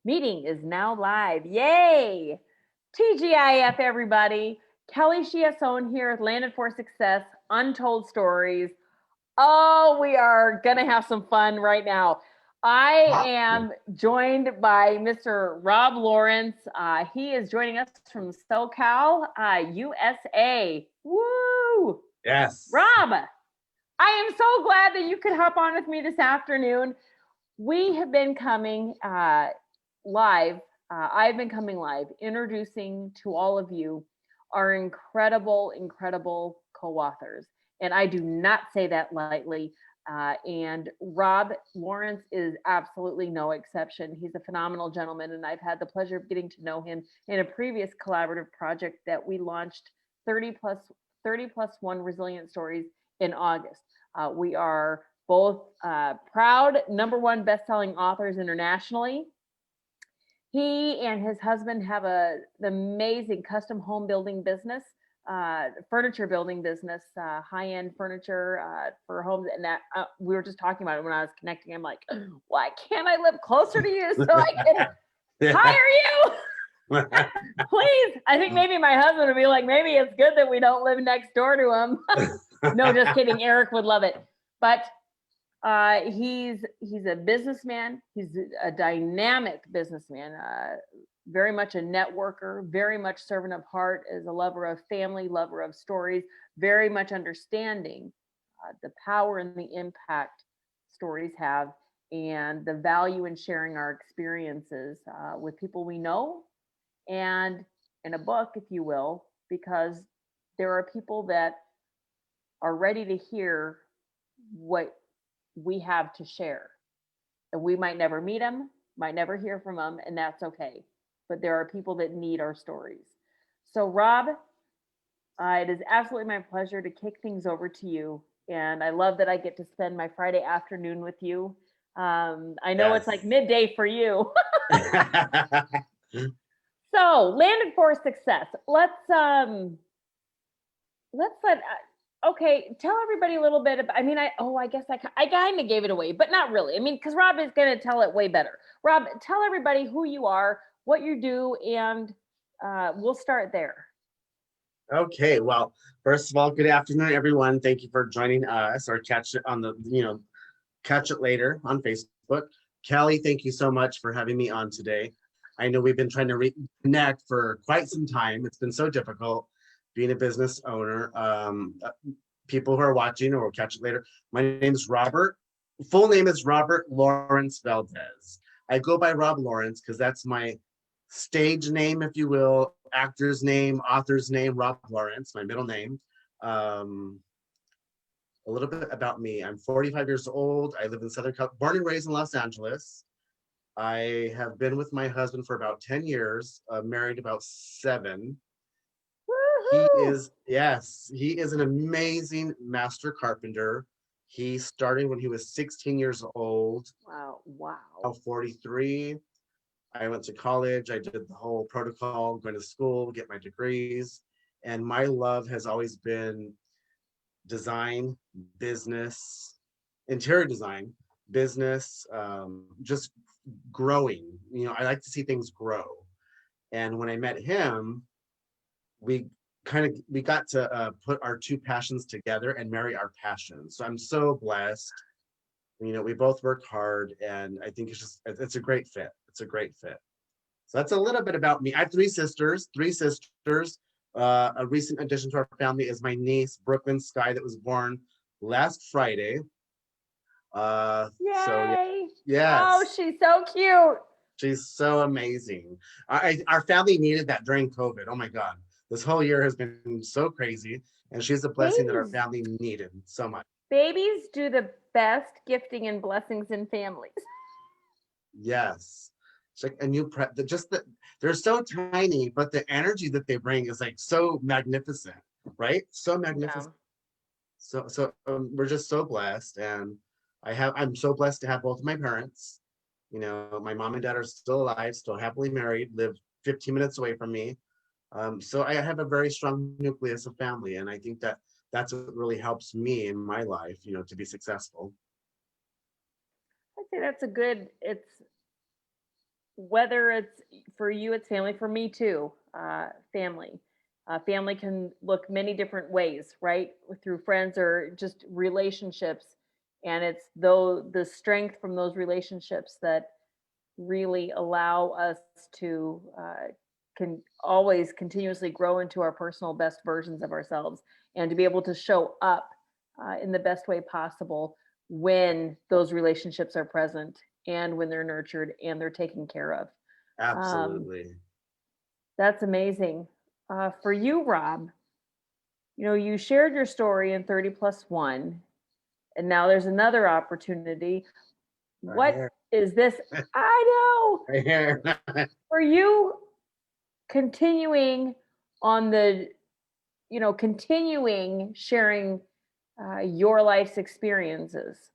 Meeting is now live. Yay! TGIF, everybody. Kelly Chiasson here with Landed for Success, Untold Stories. Oh, we are going to have some fun right now. I am joined by Mr. Rob Lawrence. He is joining us from SoCal, USA. Woo! Yes. Rob, I am so glad that you could hop on with me this afternoon. We have been coming live. I've been coming live, introducing to all of you our incredible, incredible co-authors. And I do not say that lightly. And Rob Lawrence is absolutely no exception. He's a phenomenal gentleman, and I've had the pleasure of getting to know him in a previous collaborative project that we launched 30 plus 1 Resilient Stories in August. We are both proud #1 best-selling authors internationally. He and his husband have an amazing custom home building business, furniture building business, high-end furniture for homes. And that we were just talking about it when I was connecting. I'm like, why can't I live closer to you so I can hire you? Please. I think maybe my husband would be like, maybe it's good that we don't live next door to him. No, just kidding. Eric would love it. But he's a businessman. He's a dynamic businessman, very much a networker, very much servant of heart, as a lover of family, lover of stories, very much understanding the power and the impact stories have, and the value in sharing our experiences with people we know, and in a book, if you will, because there are people that are ready to hear what we have to share. And we might never meet them, might never hear from them, and that's okay. But there are people that need our stories. So, Rob, it is absolutely my pleasure to kick things over to you. And I love that I get to spend my Friday afternoon with you. I know It's like midday for you. So, Landed for Success. Let's let okay, tell everybody a little bit about, I guess I kind of gave it away, but not really. Because Rob is going to tell it way better. Rob, tell everybody who you are, what you do, and we'll start there. Okay, well, first of all, good afternoon, everyone. Thank you for joining us, or catch it on the, catch it later on Facebook. Kelly, thank you so much for having me on today. I know we've been trying to reconnect for quite some time. It's been so difficult being a business owner. People who are watching or will catch it later, my name is Robert. Full name is Robert Lawrence Valdez. I go by Rob Lawrence because that's my stage name, if you will, actor's name, author's name, Rob Lawrence, my middle name. A little bit about me. I'm 45 years old. I live in Southern California, born and raised in Los Angeles. I have been with my husband for about 10 years, married about 7. He is an amazing master carpenter. He started when he was 16 years old. Wow. Now 43. I went to college. I did the whole protocol, going to school, get my degrees. And my love has always been design, business, interior design, business, just growing. I like to see things grow. And when I met him, we got to put our two passions together and marry our passions. So I'm so blessed. We both work hard, and I think it's a great fit. It's a great fit. So that's a little bit about me. I have 3 sisters. A recent addition to our family is my niece, Brooklyn Sky, that was born last Friday. Yay! So yes. Oh, she's so cute. She's so amazing. Our family needed that during COVID. Oh my God. This whole year has been so crazy, and she's a blessing that our family needed so much. Babies do the best gifting and blessings in families. Yes. It's like a new they're so tiny, but the energy that they bring is like so magnificent, right? So magnificient. Yeah. So we're just so blessed, and I'm so blessed to have both of my parents. My mom and dad are still alive, still happily married, live 15 minutes away from me. So I have a very strong nucleus of family, and I think that's what really helps me in my life, to be successful. I'd say that's a good, whether it's for you, it's family. For me too, family. Family can look many different ways, right? Through friends or just relationships, and it's though the strength from those relationships that really allow us to can always continuously grow into our personal best versions of ourselves, and to be able to show up in the best way possible when those relationships are present and when they're nurtured and they're taken care of. Um, Absolutely. that's amazing. For you, Rob, you shared your story in 30 plus one, and now there's another opportunity. Right What here. is this? I know. Right here. For you, continuing on the, continuing sharing your life's experiences.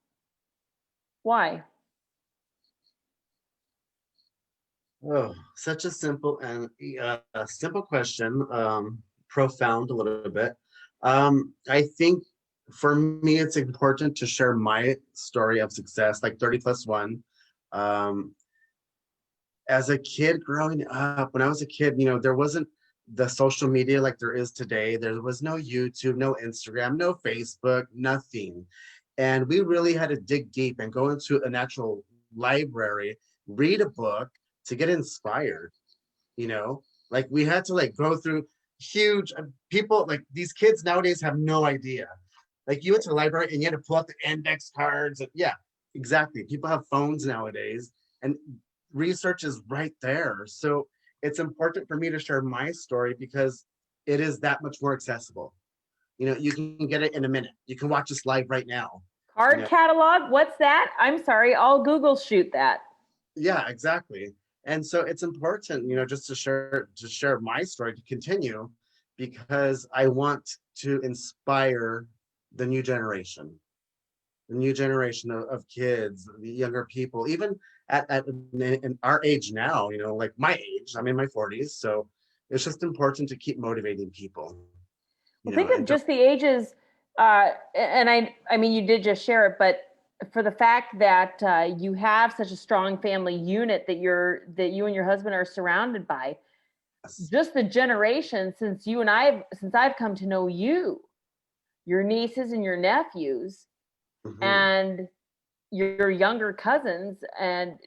Why? Oh, such a simple and simple question. Profound a little bit. I think for me, it's important to share my story of success, like 30 plus one. Um, as a kid growing up, when I was a kid, there wasn't the social media like there is today. There was no YouTube, no Instagram, no Facebook, nothing. And we really had to dig deep and go into a natural library, read a book to get inspired, you know? Like we had to like go through huge people, like these kids nowadays have no idea. Like you went to the library and you had to pull out the index cards. And yeah, exactly. People have phones nowadays and research is right there. So it's important for me to share my story because it is that much more accessible. You can get it in a minute. You can watch this live right now. You Card know, catalog? What's that? I'm sorry. I'll Google shoot that. yeah, exactly. And so it's important, just to share my story to continue because I want to inspire the new generation, of kids, the younger people, even in our age now, like my age, I'm in my 40s. So it's just important to keep motivating people, Well, think of and don't, just the ages, and I mean, you did just share it, but for the fact that you have such a strong family unit that you and your husband are surrounded by, just the generation since I've come to know you, your nieces and your nephews, mhm, and your younger cousins, and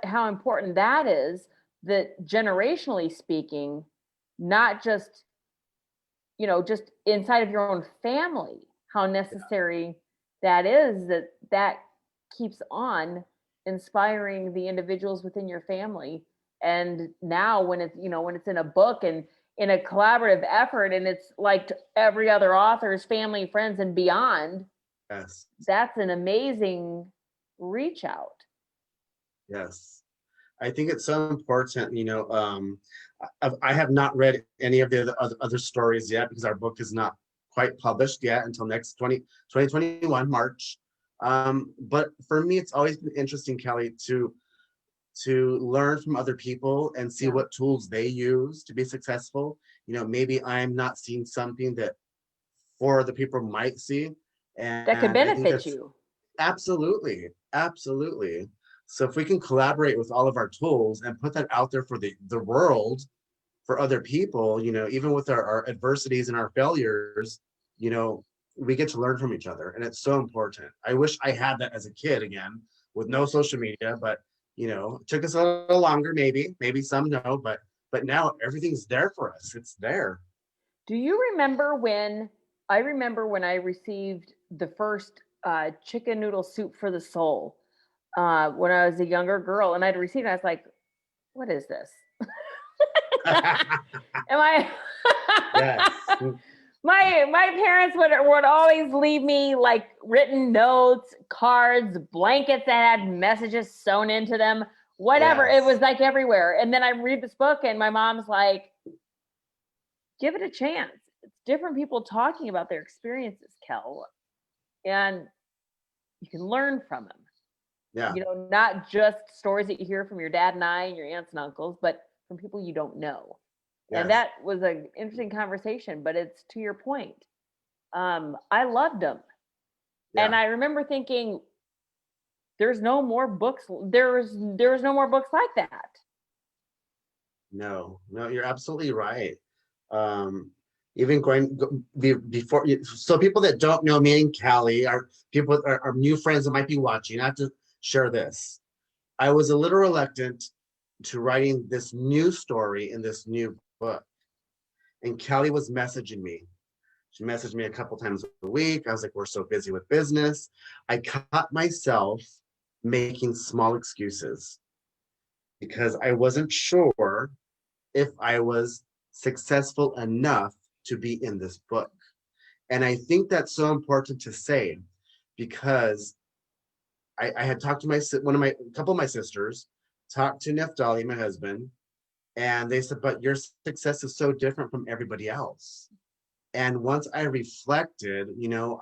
how important that is, that generationally speaking, not just just inside of your own family, how necessary that is, that keeps on inspiring the individuals within your family. And now when it's in a book and in a collaborative effort, and it's like every other author's family, friends, and beyond, yes, that's an amazing reach out. yes. I think it's so important, I have not read any of the other stories yet because our book is not quite published yet until next 2021 March. But for me, it's always been interesting, Kelly, to learn from other people and see Yeah, what tools they use to be successful. Maybe I'm not seeing something that four other people might see. that could And I think benefit that's you. absolutely, absolutely. So if we can collaborate with all of our tools and put that out there for the world, for other people, even with our adversities and our failures, you know, we get to learn from each other. And it's so important. I wish I had that as a kid again with no social media, but it took us a little longer, maybe some know, but now everything's there for us. It's there. Do you remember when I remember when I received the first chicken noodle soup for the soul when I was a younger girl, and I'd received it. I was like, "What is this?" Am I? Yes. My parents would always leave me like written notes, cards, blankets that had messages sewn into them, whatever. It was Yes. like everywhere. And then I read this book, and my mom's like, "Give it a chance. It's different people talking about their experiences, Kel, and you can learn from them. Yeah. Not just stories that you hear from your dad and I and your aunts and uncles, but from people you don't know." And Yes. that was an interesting conversation, but it's to your point. I loved them. And Yeah. I remember thinking, there's no more books. There was no more books like that. No, no, you're absolutely right. Um, even before, so people that don't know me and Callie are people are new friends that might be watching. I have to share this. I was a little reluctant to writing this new story in this new book, and Callie was messaging me. She messaged me a couple times a week. I was like, we're so busy with business. I caught myself making small excuses because I wasn't sure if I was successful enough to be in this book. And I think that's so important to say because I had talked to a couple of my sisters, talked to Neftali, my husband, and they said, but your success is so different from everybody else. And once I reflected,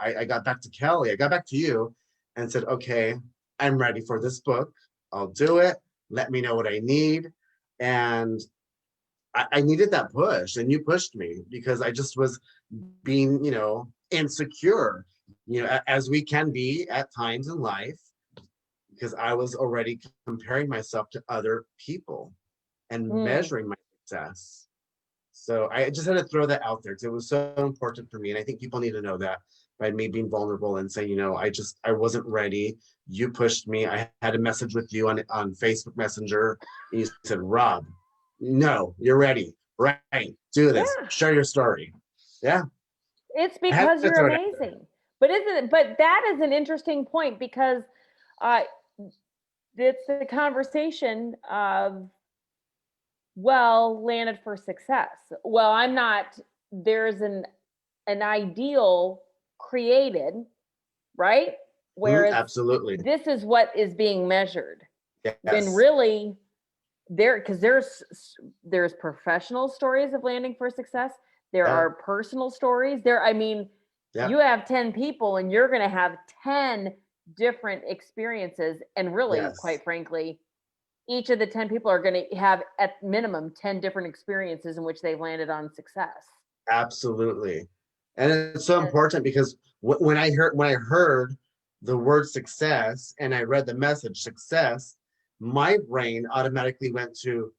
I got back to Kelly, I got back to you and said, okay, I'm ready for this book. I'll do it. Let me know what I need. And I needed that push, and you pushed me because I just was being, insecure, as we can be at times in life, because I was already comparing myself to other people and Mm. measuring my success. So I just had to throw that out there because it was so important for me. And I think people need to know that by me being vulnerable and saying, I wasn't ready. You pushed me. I had a message with you on Facebook Messenger. And you said, Rob, no, you're ready. Right. Do this. Yeah. Share your story. Yeah. It's I had because to you're throw it out there. amazing. But isn't it? But that is an interesting point because uh, it's the conversation of, well, landed for success. Well, I'm not. There's an ideal created, right? Where it's Absolutely. this is what is being measured. When Yes. really because there's professional stories of landing for success. There Yeah. are personal stories. I mean, Yeah. you have 10 people and you're going to have 10 different experiences, and really, Yes. quite frankly, each of the 10 people are going to have at minimum 10 different experiences in which they've landed on success. Absolutely. And it's so important because when I heard the word success and I read the message success, my brain automatically went to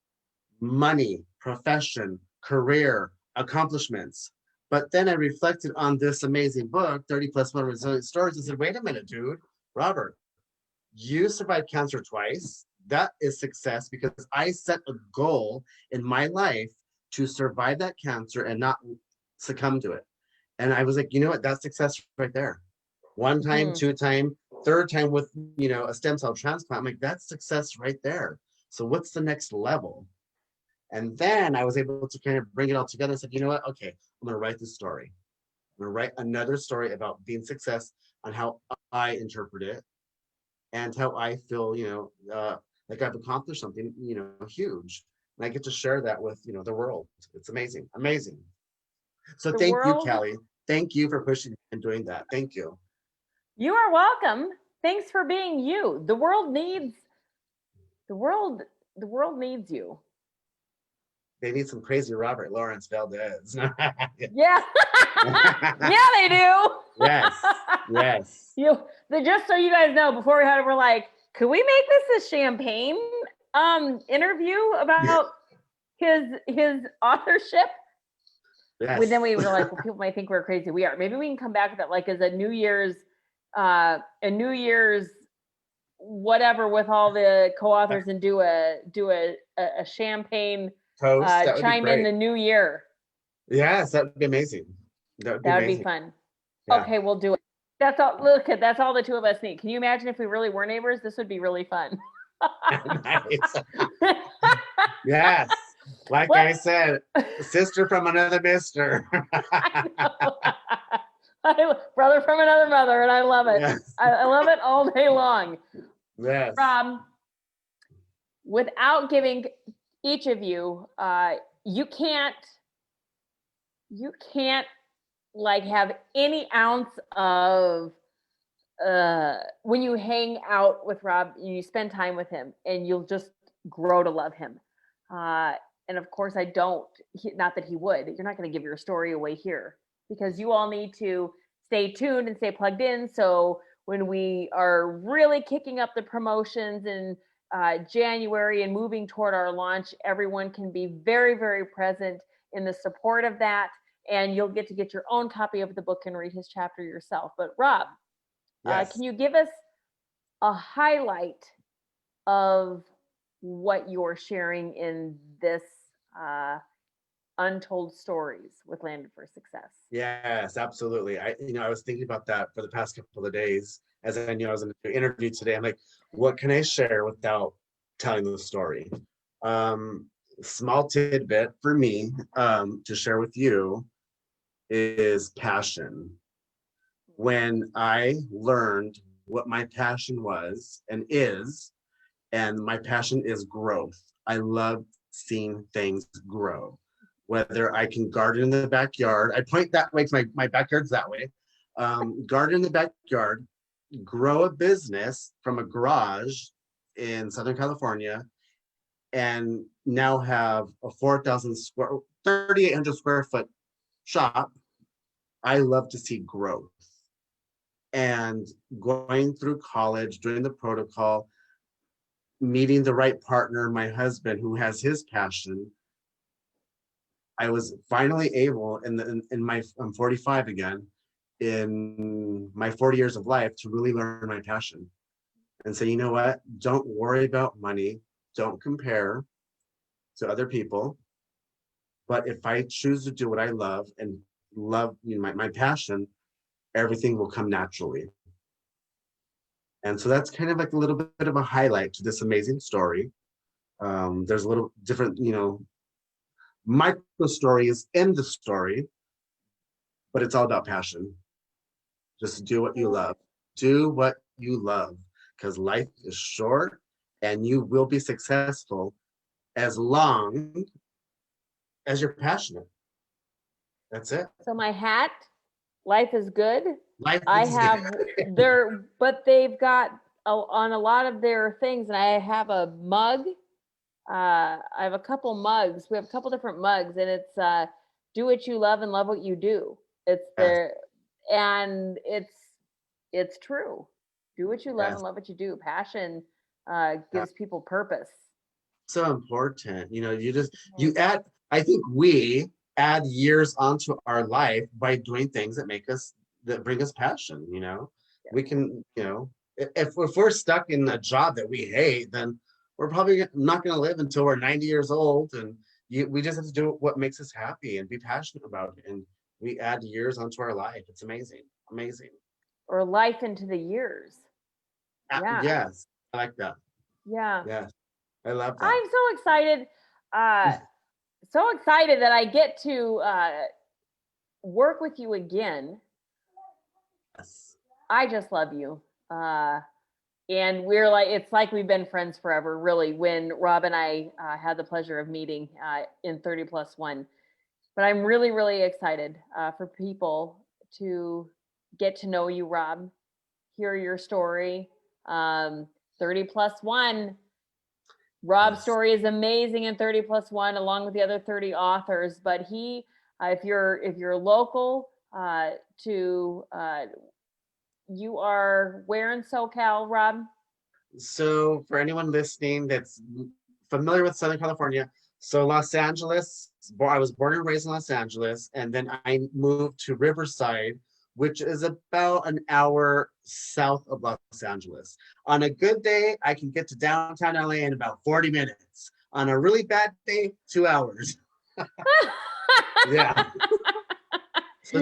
money, profession, career, accomplishments. But then I reflected on this amazing book, 30 plus one resilient stories, and said, wait a minute, dude, Robert, you survived cancer twice. That is success because I set a goal in my life to survive that cancer and not succumb to it. And I was like, you know what? That's success right there. One time, Hmm. two time, third time with, a stem cell transplant. I'm like, that's success right there. So what's the next level? And then I was able to kind of bring it all together and said, you know what? Okay, I'm going to write this story. I'm going to write another story about being success on how I interpret it and how I feel, like I've accomplished something, huge. And I get to share that with, the world. It's amazing, amazing. So The thank you, world, Callie. Thank you for pushing and doing that. Thank you. you are welcome. Thanks for being you. The world, the world needs you. They need some crazy Robert Lawrence Valdez. Yeah. Yeah, they do. Yes, yes. Just so you guys know, before we had it, we're like, could we make this a champagne interview about his authorship? Then Yes. we were like, well, people might think we're crazy. We are. Maybe we can come back with it like as a New Year's whatever with all the co-authors and do a champagne Toast. That would be chime in great. the new year. Yes, that would be amazing. That would be That would be amazing. fun. Yeah. Okay, we'll do it. That's all. Look, that's all the two of us need. Can you imagine if we really were neighbors? This would be really fun. Nice. Yes. Like I Let's. said, sister from another mister. I know. Brother from another mother, and I love it. Yes. I love it all day long. Yes. Without giving each of you, you can't like have any ounce of when you hang out with Rob, you spend time with him, and you'll just grow to love him. Uh, and of course, I don't. Not that he would. You're not going to give your story away here because you all need to stay tuned and stay plugged in. So when we are really kicking up the promotions and January and moving toward our launch, everyone can be very, very present in the support of that. And you'll get to get your own copy of the book and read his chapter yourself. But Rob, Yes. can you give us a highlight of what you're sharing in this Untold Stories with Landed for Success? Yes, absolutely. I was thinking about that for the past couple of days as I knew I was going to do an interview today. I'm like, what can I share without telling the story? Small tidbit for me to share with you is passion. When I learned what my passion was and is, and my passion is growth. I love seeing things grow. Whether I can garden in the backyard, I point that way, my backyard's that way. Garden in the backyard, grow a business from a garage in Southern California, and now have a 3,800 square foot shop. I love to see growth. And going through college, doing the protocol, meeting the right partner, my husband, who has his passion, I was finally able I'm 45 again, in my 40 years of life to really learn my passion and say, you know what, don't worry about money, don't compare to other people. But if I choose to do what I love and love my passion, everything will come naturally. And so that's kind of like a little bit of a highlight to this amazing story. There's a little different, micro stories in the story, but it's all about passion. Just do what you love. Do what you love, because life is short and you will be successful as long as you're passionate. That's it. So my hat, life is good. Life I is have good. but they've got on a lot of their things, and I have a mug. I have a couple mugs. We have a couple different mugs, and it's do what you love and love what you do. It's Yes, there, and it's true. Do what you love yes. and love what you do. Passion gives people purpose. So important. You add, I think we add years onto our life by doing things that bring us passion. We can, if we're stuck in a job that we hate, then we're probably not going to live until we're 90 years old. And we just have to do what makes us happy and be passionate about it. And we add years onto our life. It's amazing. Amazing. Or life into the years. Yeah. Yes. I like that. Yeah. Yes. I love that. I'm so excited. So excited that I get to work with you again. Yes. I just love you. And it's like we've been friends forever, really, when Rob and I had the pleasure of meeting in 30+1. But I'm really, really excited for people to get to know you, Rob, hear your story. 30+1. Rob's story is amazing in 30+1, along with the other 30 authors. But if you're local you are where in SoCal, Rob? So for anyone listening that's familiar with Southern California, so Los Angeles, I was born and raised in Los Angeles, and then I moved to Riverside, which is about an hour south of Los Angeles. On a good day, I can get to downtown LA in about 40 minutes. On a really bad day, 2 hours. Yeah. So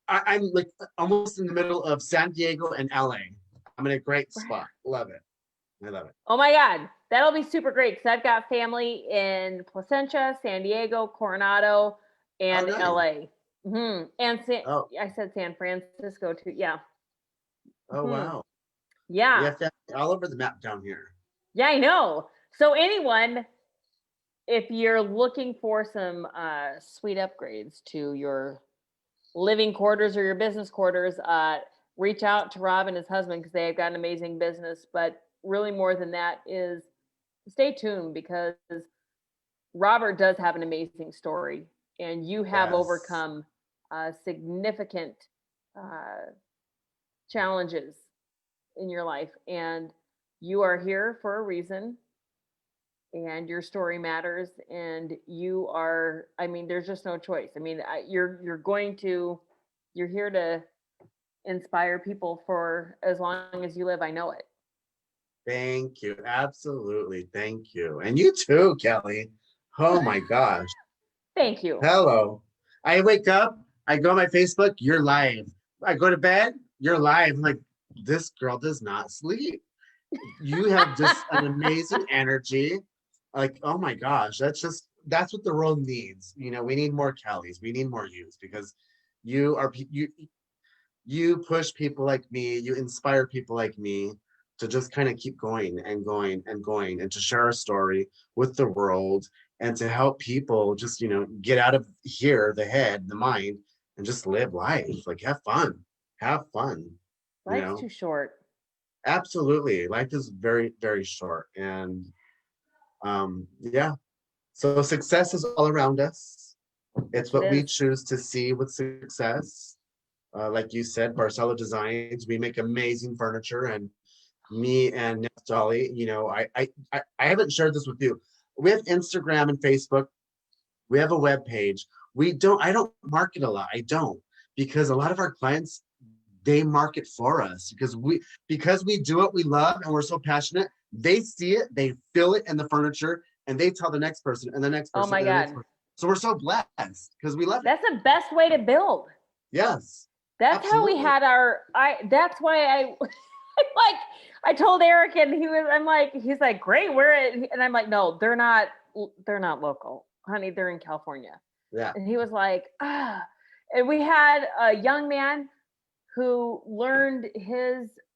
I'm like almost in the middle of San Diego and LA. I'm in a great spot. Love it. I love it. Oh my God. That'll be super great because I've got family in Placentia, San Diego, Coronado, and nice. LA. Mm-hmm. And I said San Francisco too. Yeah. Oh, wow. Yeah. We have family all over the map down here. Yeah, I know. So anyone, if you're looking for some sweet upgrades to your living quarters or your business quarters, reach out to Rob and his husband because they've got an amazing business. But really more than that is stay tuned because Robert does have an amazing story and you have overcome significant challenges in your life. And you are here for a reason, and your story matters, and you are, I mean, there's just no choice. I mean, you're here to inspire people for as long as you live. I know it. Thank you. Absolutely. Thank you. And you too, Kelly. Oh my gosh. Thank you. Hello. I wake up, I go on my Facebook, you're live. I go to bed, you're live. I'm like, this girl does not sleep. You have just an amazing energy. Like, oh my gosh, that's what the world needs. You know, we need more Kellys. We need more yous because you push people like me, you inspire people like me to just kind of keep going and going and going and to share a story with the world and to help people just, get out of here, the head, the mind, and just live life. Like have fun, you Life's know? too short. Absolutely. Life is very, very short. And yeah. So success is all around us. It's It what we is. choose to see with success. Like you said, Barcelo Designs, we make amazing furniture, and me and Dolly, I haven't shared this with you. We have Instagram and Facebook. We have a web page. I don't market a lot. I don't, because a lot of our clients, they market for us because we do what we love and we're so passionate. They see it, they feel it in the furniture, and they tell the next person and the next Oh person my and the next God. person. So we're so blessed because we love it. That's the best way to build. Yes, That's how we absolutely. had that's why like, I told Eric, and he's like, great, where it, and I'm like, no, they're not local, honey, they're in California. Yeah. And he was like, and we had a young man who learned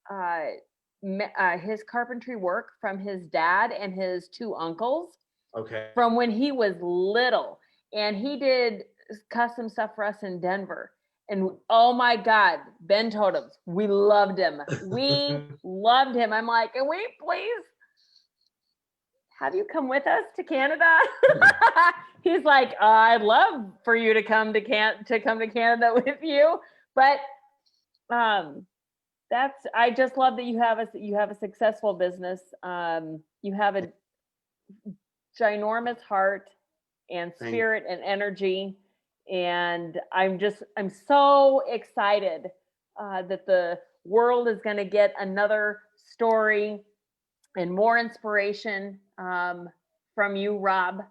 uh, his carpentry work from his dad and his two uncles Okay. from when he was little, and he did custom stuff for us in Denver. And oh my God, Ben Totems, we loved him. We loved him. I'm like, can we please have you come with us to Canada? He's like, I'd love for you to come to Canada with you, but um, I just love that you have a successful business. You have a ginormous heart and Thank spirit and energy, and I'm so excited that the world is going to get another story and more inspiration from you, Rob.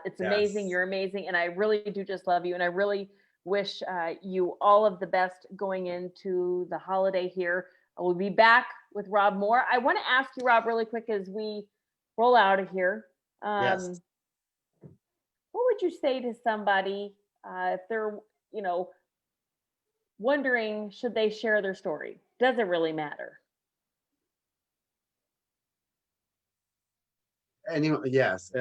It's amazing. Yes. You're amazing. And I really do just love you. And I really wish you all of the best going into the holiday here. We'll be back with Rob more. I want to ask you, Rob, really quick as we roll out of here. Yes. What would you say to somebody if they're, you know, wondering should they share their story? Does it really matter? Anyway, yes.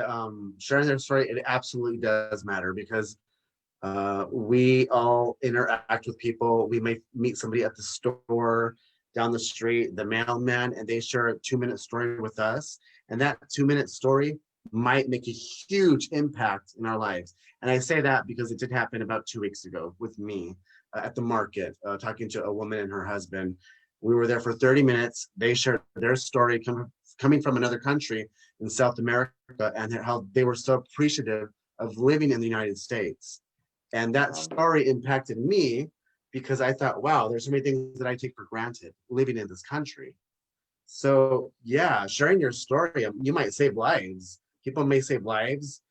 Sharing their story, it absolutely does matter because we all interact with people. We may meet somebody at the store, down the street, the mailman, and they share a 2-minute story with us. And that 2-minute story might make a huge impact in our lives. And I say that because it did happen about 2 weeks ago with me at the market, talking to a woman and her husband. We were there for 30 minutes. They shared their story coming from another country in South America and how they were so appreciative of living in the United States. And that story impacted me because I thought, wow, there's so many things that I take for granted living in this country. So yeah, sharing your story, you might save lives. People may save lives,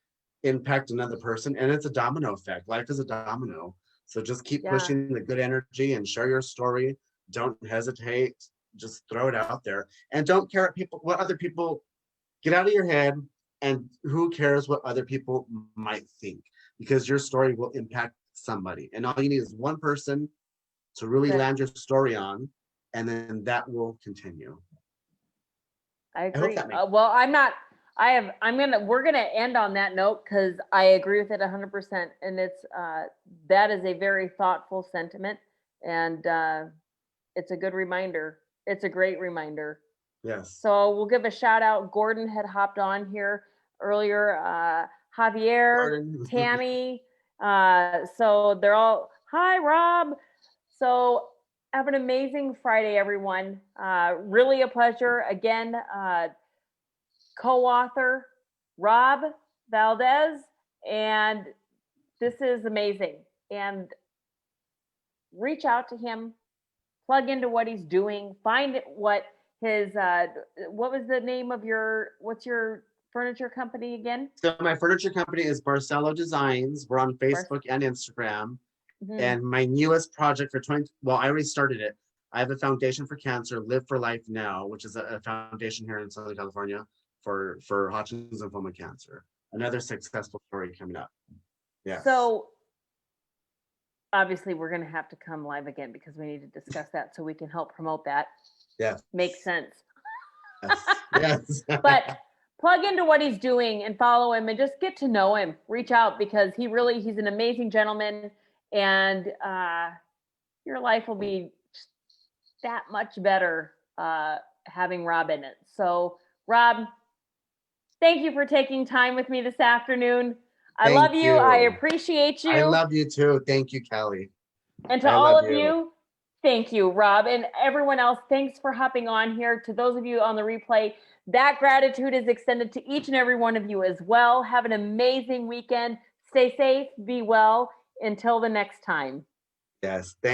impact another person, and it's a domino effect. Life is a domino. So just keep Yeah. pushing the good energy and share your story. Don't hesitate. Just throw it out there. And don't care what other people get out of your head, and who cares what other people might think, because your story will impact somebody. And all you need is one person to really land your story on, and then that will continue. I I hope agree. that makes Well, I'm not. We're gonna end on that note because I agree with it 100%, and that is a very thoughtful sentiment, and it's a good reminder. It's a great reminder. Yes. So we'll give a shout out. Gordon had hopped on here earlier. Javier, Tammy. So they're all, hi, Rob. So have an amazing Friday, everyone. Really a pleasure. Again, co-author Rob Valdez, and this is amazing. And reach out to him, plug into what he's doing, find what his what was the name of what's your furniture company again? So my furniture company is Barcelo Designs. We're on Facebook and Instagram. Mm-hmm. And my newest project for I already started it. I have a foundation for cancer, Live for Life Now, which is a foundation here in Southern California for Hodgkin's lymphoma cancer. Another successful story coming up. Yeah. So obviously we're going to have to come live again because we need to discuss that so we can help promote that. Yeah. Makes sense. Yes. But plug into what he's doing and follow him and just get to know him. Reach out because he's an amazing gentleman, and your life will be that much better having Rob in it. So Rob, thank you for taking time with me this afternoon. I love you. I appreciate you. I love you too. Thank you, Callie. And to all of you, thank you, Rob. And everyone else, thanks for hopping on here. To those of you on the replay, that gratitude is extended to each and every one of you as well. Have an amazing weekend. Stay safe, be well. Until the next time. Yes. Thank